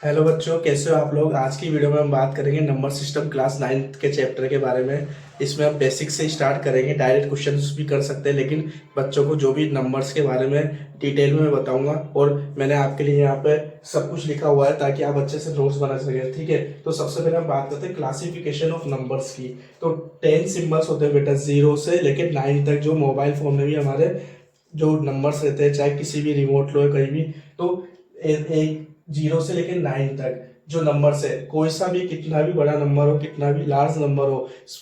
Hello बच्चों, कैसे हो आप लोग। आज की वीडियो में हम बात करेंगे नंबर सिस्टम क्लास 9 के चैप्टर के बारे में। इसमें हम बेसिक से स्टार्ट करेंगे, डायरेक्ट क्वेश्चंस भी कर सकते हैं, लेकिन बच्चों को जो भी नंबर्स के बारे में डिटेल में मैं बताऊंगा। और मैंने आपके लिए यहाँ पे सब कुछ लिखा हुआ है ताकि आप अच्छे से नोट्स बना सकें। ठीक है, तो सबसे पहले हम बात करते हैं क्लासिफिकेशन ऑफ नंबर्स की। तो 10 सिम्बल्स होते हैं बेटा, 0 से लेकर 9 तक, जो मोबाइल फोन में भी हमारे जो नंबर्स रहते हैं, चाहे किसी भी रिमोट लो कहीं भी। तो एक 0 से लेकर 9 तक जो नंबर्स है, कोई सा भी कितना भी बड़ा नंबर हो, कितना भी लार्ज नंबर हो,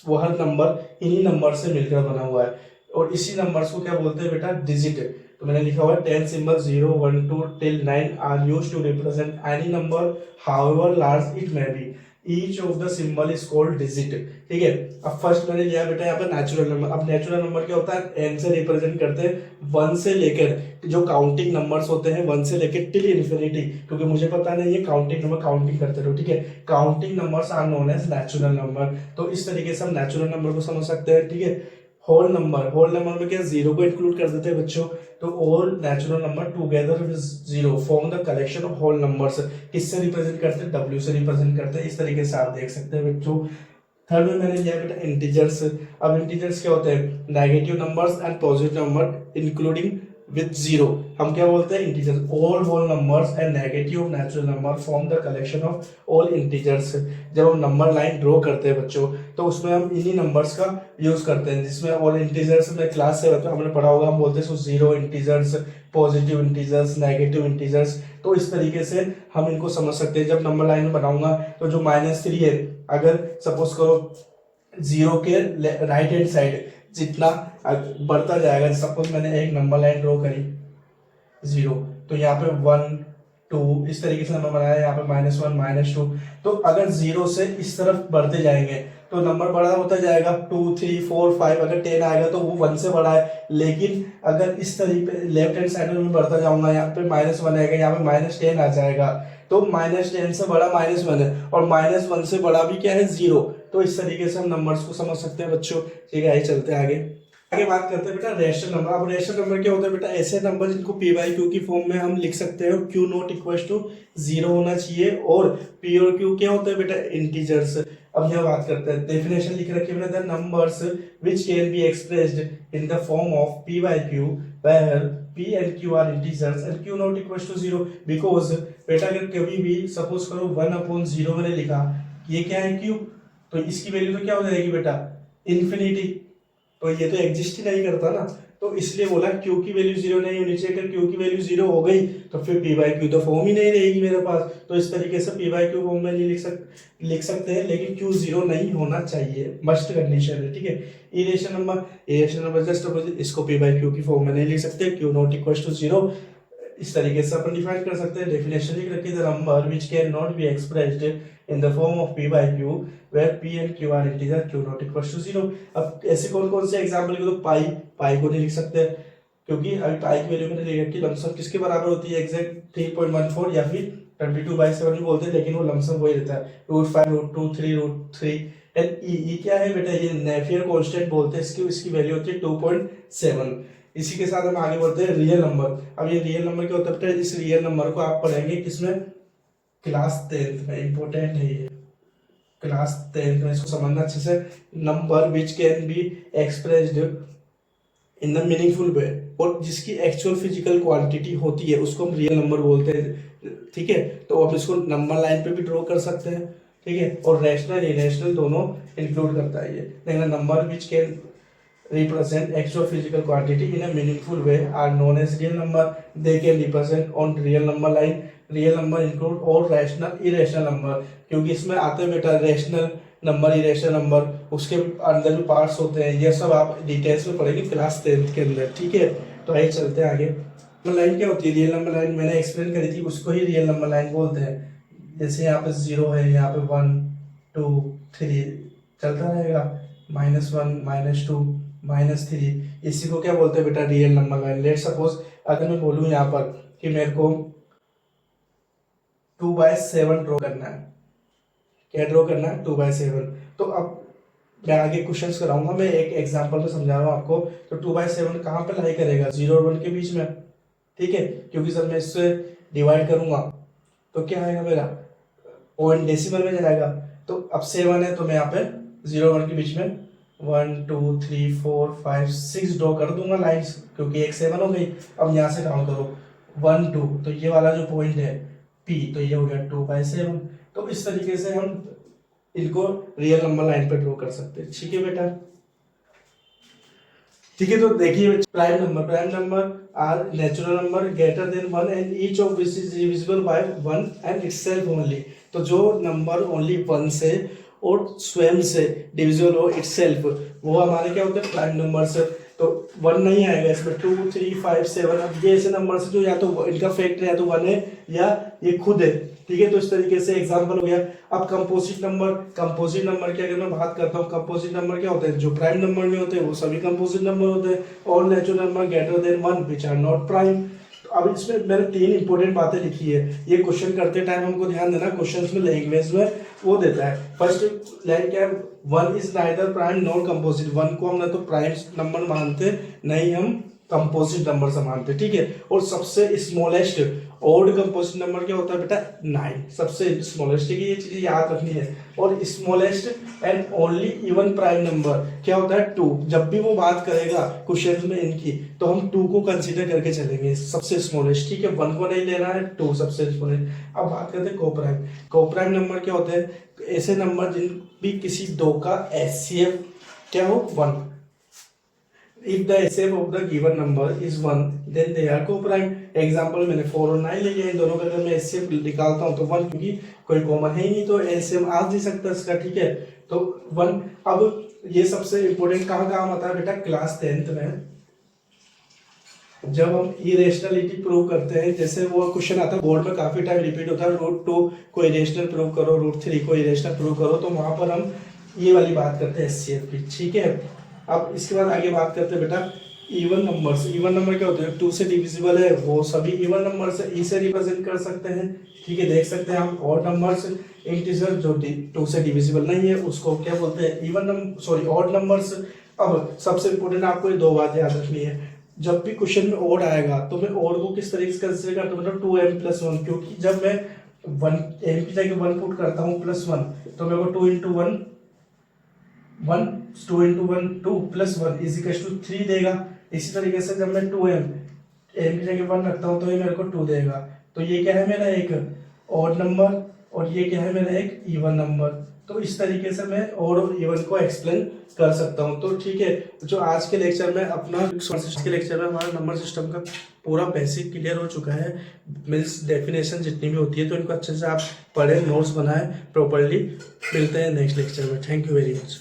वो हर नंबर इन्हीं नंबर से मिलकर बना हुआ है। और इसी नंबर्स को क्या बोलते हैं बेटा, डिजिट। तो मैंने लिखा हुआ है 10 symbol 0 1 2 till 9 are used to represent any number however large it may be. Each of the symbol is called digit. ठीक है, अब फर्स्ट मैंने लिया बेटा यहाँ पर नेचुरल नंबर। अब नेचुरल नंबर क्या होता है, एन से रिप्रेजेंट करते हैं, 1 से लेकर जो काउंटिंग नंबर्स होते हैं 1 से लेकर टिल इन्फिनिटी, क्योंकि मुझे पता नहीं है काउंटिंग नंबर, काउंटिंग करते रहो। ठीक है, counting numbers are known as natural number. तो इस तरीके से हम नेचुरल नंबर को समझ सकते हैं। ठीक है, होल नंबर में क्या जीरो को इंक्लूड कर देते हैं बच्चों। तो all natural number together with zero form the collection of whole numbers. किससे रिप्रेजेंट करते हैं, डब्ल्यू से रिप्रेजेंट करते हैं। इस तरीके से आप देख सकते हैं बच्चों। थर्ड में मैंने लिया बेटा इंटीजर्स। अब इंटीजर्स क्या होते हैं, negative numbers and positive number including with zero. हम क्या बोलते हैं, integers. All whole numbers and negative natural number form the collection of all integers. जब हम नंबर लाइन ड्रॉ करते हैं बच्चों, तो उसमें हम इन्हीं नंबर्स का यूज करते हैं, जिसमें ऑल इंटीजर्स में क्लास से हमने पढ़ा होगा, हम बोलते हैं zero integers, positive integers, negative integers. तो इस तरीके से हम इनको समझ सकते हैं। जब नंबर लाइन में बनाऊंगा तो जो -3 है, अगर सपोज करो जीरो के राइट हैंड साइड जितना बढ़ता जाएगा, सपोज मैंने एक नंबर लाइन ड्रॉ करी 0, तो यहाँ पे 1 2 इस तरीके से नंबर बनाया, यहाँ पे -1 -2। तो अगर 0 से इस तरफ बढ़ते जाएंगे तो नंबर बड़ा होता जाएगा, 2 3 4 5। अगर 10 आएगा तो वो 1 से बड़ा है। लेकिन अगर इस तरीके लेफ्ट हैंड साइड में बढ़ता जाऊंगा, यहाँ पे -1 आएगा, यहाँ पे -10 आ जाएगा। तो -10 से बड़ा -1 है, और -1 से बड़ा भी क्या है, 0। तो इस तरीके से हम नंबर्स को समझ सकते हैं बच्चों। ठीक है, आइए चलते हैं आगे। आगे बात करते हैं बेटा रेशनल नंबर। अब रेशनल नंबर क्या होता है बेटा, ऐसे नंबर जिनको पी बाई क्यू की फॉर्म में हम लिख सकते हैं। क्यू नॉट इक्वल टू 0 होना चाहिए, और पी और क्यू क्या होता है बेटा, इंटीजर्स। अब यह बात करते हैं, डेफिनेशन लिख रखी है the numbers which can be expressed in the form of p by q where p and q are integers and q not equals to 0 because बेटा अगर कभी भी सपोज करो 1/0 मैंने लिखा, ये क्या है q, तो इसकी वैल्यू तो क्या हो जाएगी बेटा, इन्फिनिटी। तो ये तो एग्जिस्ट ही नहीं करता ना। तो इसलिए बोला क्यू की वैल्यू 0 नहीं होनी चाहिए। अगर क्यू की वैल्यू 0 हो गई तो फिर पी बाई क्यू तो फॉर्म ही नहीं रहेगी मेरे पास। तो इस तरीके से पी बाई क्यू फॉर्म में नहीं लिख सकते हैं, लेकिन क्यू 0 नहीं होना चाहिए, मस्ट कंडीशन है। ठीक है, इरेशनल नंबर जस्ट अपोजिट, इसको पी बाई क्यू की फॉर्म में नहीं लिख सकते, क्यू नॉट इक्वल टू 0। इस तरीके से अपन डिफाइन कर सकते हैं। डेफिनेशन लिख रखी है, the number which can not be expressed in the form of p by q where p and q are integer q not equals to 0। अब ऐसे कौन कौन से एग्जांपल के, तो पाई को नहीं लिख सकते, क्योंकि अभी पाई की वैल्यू मैंने लिख रखी है, लमसम किसके बराबर होती है, एग्जैक्ट 3.14 या फिर 22/7 भी बोलते हैं, लेकिन वो लमसम वही रहता है, √5 √2 3 √3। एंड ई क्या है बेटा, ये नेपियर कांस्टेंट बोलते हैं इसकी, इसकी वैल्यू होती है 2.7। इसी के साथ हम आगे बढ़ते हैं रियल नंबर। अब ये रियल नंबर क्या होता है, इस रियल नंबर को आप पढ़ेंगे किसमें, क्लास 10 में। इंपॉर्टेंट है ये, क्लास 10 में इसको समझना अच्छे से। Number which can be expressed in the meaningful वे, और जिसकी एक्चुअल फिजिकल क्वांटिटी होती है उसको हम रियल नंबर बोलते हैं। ठीक है, तो अब इसको नंबर लाइन पे भी ड्रॉ कर सकते हैं। ठीक है, और रैशनल इरेशनल दोनों इंक्लूड करता है ये। देखना, number which can represent actual physical quantity in a meaningful way are known as real number. They can represent on real number line. Real number include all rational irrational number, क्योंकि इसमें आते हैं बेटा rational number, irrational number, उसके अंदर भी parts होते हैं। ये सब आप डिटेल्स में पढ़ेंगे क्लास 10 के अंदर। ठीक है, तो आइए चलते हैं आगे। तो लाइन क्या होती है, रियल नंबर लाइन मैंने एक्सप्लेन करी थी, उसको ही रियल नंबर लाइन बोलते हैं। जैसे यहाँ पे 0 है, यहाँ पे 1 2 3 चलता रहेगा, -1 -2 -3, इसी को क्या बोलते हैं बेटा, real number line. Let suppose अगर मैं बोलूँ यहाँ पर कि मेरे को 2/7 ड्रॉ करना है, क्या ड्रॉ करना है, 2/7। तो अब मैं आगे क्वेश्चंस कराऊंगा, मैं एक एग्जांपल में समझा रहा हूँ आपको। तो 2/7 कहाँ पे लाई करेगा, 0 और 1 के बीच में। ठीक है, क्योंकि जब मैं इससे डिवाइड करूंगा तो क्या आएगा मेरा, पॉइंट डेसिमल में जाएगा। तो अब 7 है तो मैं यहाँ पे 0 1 के बीच में 1 2 3 4 5 6 ड्रॉ कर दूंगा लाइन्स, क्योंकि एक 7 हो गई। अब यहाँ से काउंट करो 1 2, तो ये वाला जो पॉइंट है P, तो ये हो गया 2/7। तो इस तरीके से हम इनको रियल नंबर लाइन पे ड्रॉ कर सकते हैं। ठीक है बेटा, ठीक है। तो देखिए prime number are natural number greater than 1 and each of which is divisible by 1 and itself only. तो जो नंबर ओनली 1 से और स्वयं से डिविजिबल हो इटसेल्फ, वो हमारे क्या होते हैं प्राइम नंबर्स। तो 1 नहीं आएगा इसमें, 2 3 5 7। अब ये ऐसे नंबर से जो या तो इनका फैक्टर या तो 1 है या ये खुद है। ठीक है, तो इस तरीके से एग्जांपल हो गया। अब कंपोजिट नंबर की अगर मैं बात करता हूँ, कंपोजिट नंबर क्या होते हैं, जो प्राइम नंबर में होते हैं वो सभी कंपोजिट नंबर होते हैं। All natural number greater than 1 which are not prime. अब इसमें मैंने 3 इंपॉर्टेंट बातें लिखी है। ये क्वेश्चन करते टाइम हमको ध्यान देना, क्वेश्चंस में लैंग्वेज में वो देता है। फर्स्ट लाइन क्या है, 1 is neither prime nor composite. 1 को हम ना तो प्राइम नंबर मानते, नहीं हम कंपोजिट नंबर से मानते। ठीक है, और सबसे स्मॉलेस्ट ऑड कंपोजिट नंबर क्या होता है बेटा 9, सबसे स्मॉलेस्ट। ठीक है, ये चीजें याद रखनी है। और smallest and only even prime number क्या होता है 2। जब भी वो बात करेगा क्वेश्चन में इनकी, तो हम 2 को कंसीडर करके चलेंगे सबसे स्मॉलेस्ट। ठीक है, 1 को नहीं लेना है, 2 सबसे स्मॉलेस्ट। अब बात करते हैं कोप्राइम। कोप्राइम नंबर क्या होते हैं, ऐसे नंबर जिन भी किसी 2 का HCF क्या हो 1। If the HCF of the given number is 1, then they are co-prime. Example मैंने 4 और 9 ले लिया, इन दोनों का अगर मैं HCF निकालता हूँ तो 1, क्योंकि कोई कॉमन है ही नहीं तो LCM आ नहीं सकता इसका। ठीक है, तो 1। अब ये सबसे इम्पोर्टेंट कहाँ काम आता है बेटा, क्लास 10th में जब हम इरेशनलिटी प्रूव करते हैं। जैसे वो क्वेश्चन आता है बोर्ड में, काफी टाइम रिपीट होता है, √2 को इरेशनल प्रूव करो, √3 को इरेशनल प्रूव करो। तो वहां पर हम ये वाली बात करते हैं HCF की। ठीक है, अब इसके बाद आगे बात करते हैं बेटा इवन नंबर्स। इवन नंबर क्या होते हैं, 2 से डिविजिबल है वो सभी इवन नंबर से ई से रिप्रेजेंट कर सकते हैं। ठीक है, देख सकते हैं हम। ऑड नंबर्स इंटीजर जो 2 से डिविजिबल नहीं है उसको क्या बोलते हैं even number, sorry odd numbers. अब सबसे इंपोर्टेंट आपको ये 2 बातें याद रखनी है। जब भी क्वेश्चन में ऑड आएगा तो मैं ऑड को किस तरीके से कंसीडर करता हूँ, मतलब 2m+1, क्योंकि जब मैं 1m की जगह 1 पुट करता हूँ +1, तो मेरे को 2 × 1 1 2 × 1 2 +1 = 3 देगा। इसी तरीके से जब मैं 2m की जगह 1 रखता हूँ तो ये मेरे को 2 देगा। तो ये क्या है मेरा एक ऑड नंबर और ये क्या है मेरा एक इवन नंबर। तो इस तरीके से मैं ऑड और इवन को एक्सप्लेन कर सकता हूँ। तो ठीक है, जो आज के लेक्चर में हमारा नंबर सिस्टम का पूरा बेसिक क्लियर हो चुका है। मीन्स डेफिनेशन जितनी भी होती है तो इनको अच्छे से आप पढ़ें, नोट्स बनाएं प्रॉपरली। मिलते हैं नेक्स्ट लेक्चर में। Thank you very much.